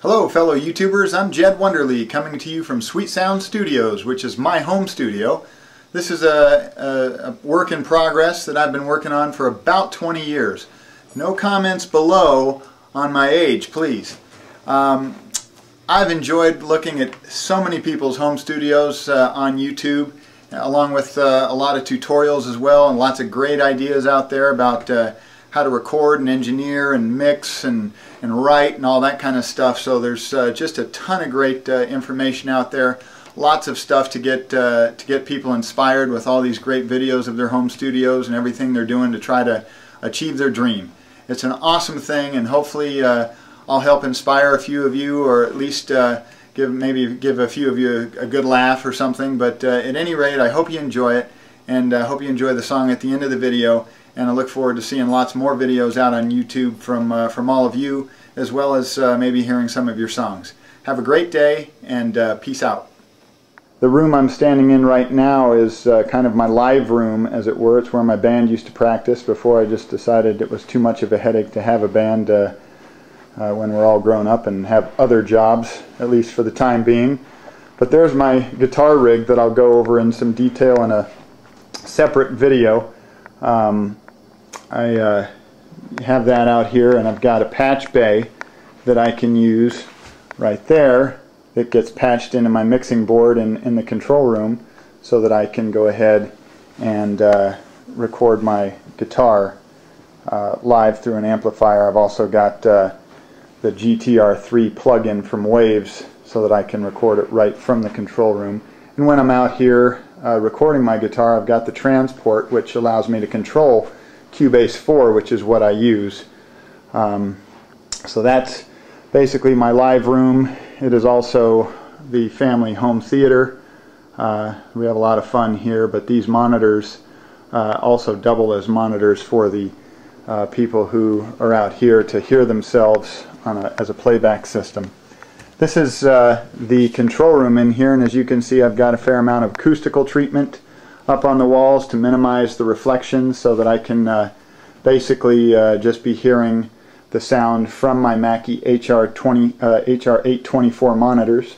Hello fellow YouTubers, I'm Jed Wonderly coming to you from Sweet Sound Studios, which is my home studio. This is a work in progress that I've been working on for about 20 years. No comments below on my age, please. I've enjoyed looking at so many people's home studios on YouTube, along with a lot of tutorials as well, and lots of great ideas out there about how to record and engineer and mix and write and all that kind of stuff. So there's just a ton of great information out there. Lots of stuff to get people inspired with all these great videos of their home studios and everything they're doing to try to achieve their dream. It's an awesome thing, and hopefully I'll help inspire a few of you, or at least maybe give a few of you a good laugh or something. But at any rate, I hope you enjoy it, and I hope you enjoy the song at the end of the video. And I look forward to seeing lots more videos out on YouTube from all of you, as well as maybe hearing some of your songs. Have a great day, and peace out. The room I'm standing in right now is kind of my live room, as it were. It's where my band used to practice before I just decided it was too much of a headache to have a band when we're all grown up and have other jobs, at least for the time being. But there's my guitar rig that I'll go over in some detail in a separate video. I have that out here, and I've got a patch bay that I can use right there that gets patched into my mixing board in the control room, so that I can go ahead and record my guitar live through an amplifier. I've also got the GTR3 plug-in from Waves, so that I can record it right from the control room. And when I'm out here recording my guitar, I've got the transport, which allows me to control Cubase 4, which is what I use. So that's basically my live room. It is also the family home theater. We have a lot of fun here, but these monitors also double as monitors for the people who are out here to hear themselves as a playback system. This is the control room in here, and as you can see, I've got a fair amount of acoustical treatment up on the walls to minimize the reflections, so that I can basically just be hearing the sound from my Mackie HR824 monitors.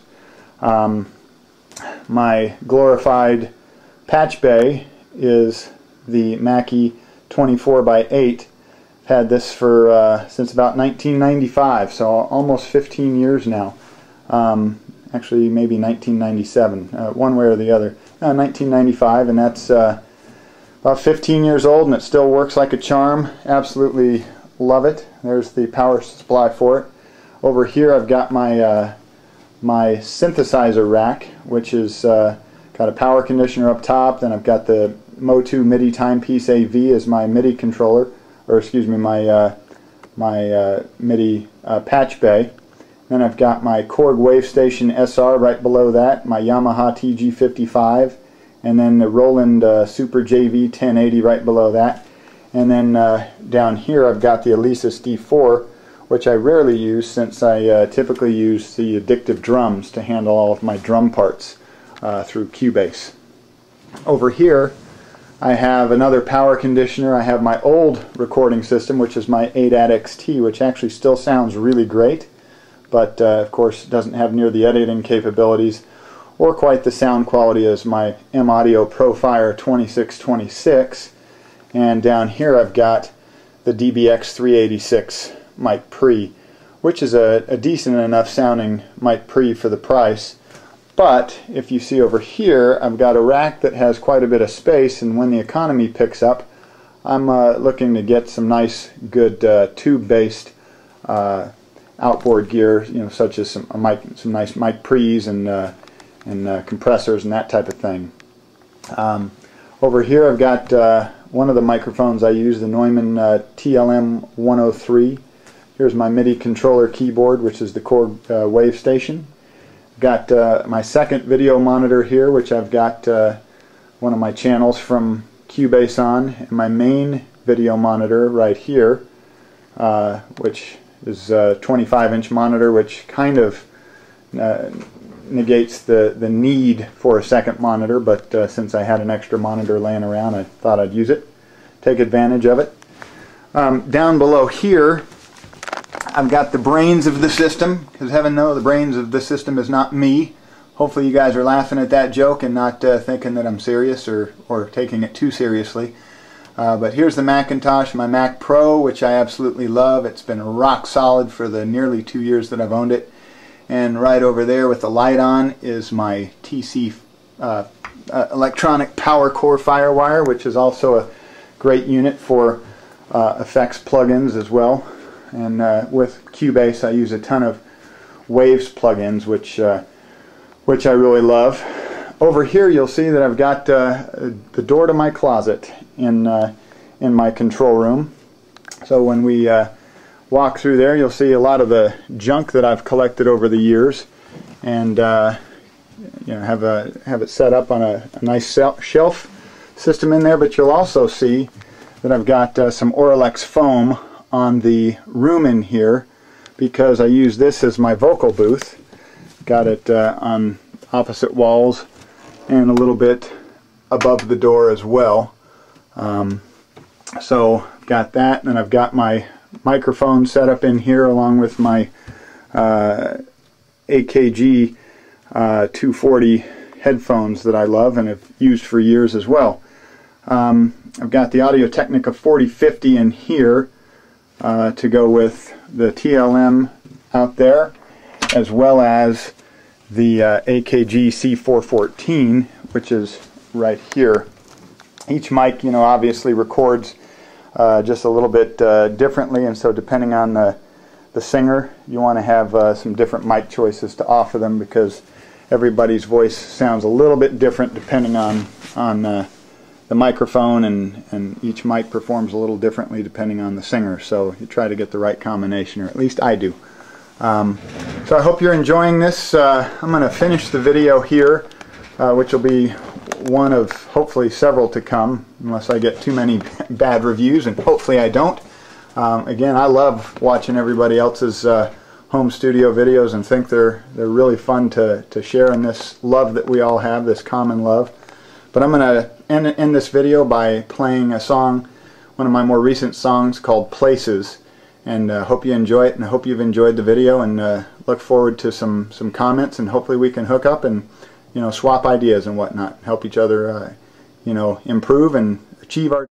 My glorified patch bay is the Mackie 24x8. Had this for since about 1995, so almost 15 years now. Actually, maybe 1997, one way or the other. 1995, and that's about 15 years old, and it still works like a charm. Absolutely love it. There's the power supply for it. Over here I've got my my synthesizer rack, which is got a power conditioner up top. Then I've got the Motu MIDI timepiece AV as my MIDI controller, or excuse me, my MIDI patch bay. Then I've got my Korg Wavestation SR right below that, my Yamaha TG55, and then the Roland Super JV 1080 right below that. And then down here I've got the Alesis D4, which I rarely use, since I typically use the addictive drums to handle all of my drum parts through Cubase. Over here I have another power conditioner. I have my old recording system, which is my ADAT XT, which actually still sounds really great, but of course doesn't have near the editing capabilities or quite the sound quality as my M-Audio Profire 2626. And down here I've got the DBX 386 mic pre, which is a decent enough sounding mic pre for the price. But if you see over here, I've got a rack that has quite a bit of space, and when the economy picks up, I'm looking to get some nice, good tube-based outboard gear, such as some nice mic pre's and compressors and that type of thing. Over here I've got one of the microphones I use, the Neumann TLM 103. Here's my MIDI controller keyboard, which is the Korg Wavestation. Got my second video monitor here, which I've got one of my channels from Cubase on, and my main video monitor right here, which is a 25-inch monitor, which kind of negates the need for a second monitor, but since I had an extra monitor laying around, I thought I'd use it, take advantage of it. Down below here I've got the brains of the system, because heaven knows the brains of the system is not me. Hopefully you guys are laughing at that joke and not thinking that I'm serious or taking it too seriously. But here's the Macintosh, my Mac Pro, which I absolutely love. It's been rock solid for the nearly 2 years that I've owned it. And right over there with the light on is my TC electronic power core FireWire, which is also a great unit for effects plugins as well. And with Cubase I use a ton of Waves plugins, which I really love. Over here you'll see that I've got the door to my closet in my control room. So when we walk through there, you'll see a lot of the junk that I've collected over the years, and you know, have it set up on a nice shelf system in there. But you'll also see that I've got some Oralex foam on the room in here, because I use this as my vocal booth. Got it on opposite walls and a little bit above the door as well. So got that, and I've got my microphone set up in here along with my AKG 240 headphones that I love and have used for years as well. I've got the Audio-Technica 4050 in here to go with the TLM out there, as well as the AKG C414, which is right here. Each mic, you know, obviously records just a little bit differently, and so depending on the singer, you want to have some different mic choices to offer them, because everybody's voice sounds a little bit different depending on the microphone, and each mic performs a little differently depending on the singer. So you try to get the right combination, or at least I do. So I hope you're enjoying this. I'm going to finish the video here, which will be one of hopefully several to come, unless I get too many bad reviews, and hopefully I don't. Again, I love watching everybody else's home studio videos and think they're really fun to share in this love that we all have, this common love. But I'm going to end this video by playing a song, one of my more recent songs called Places, and hope you enjoy it, and I hope you've enjoyed the video, and look forward to some comments, and hopefully we can hook up and, you know, swap ideas and whatnot, help each other, you know, improve and achieve our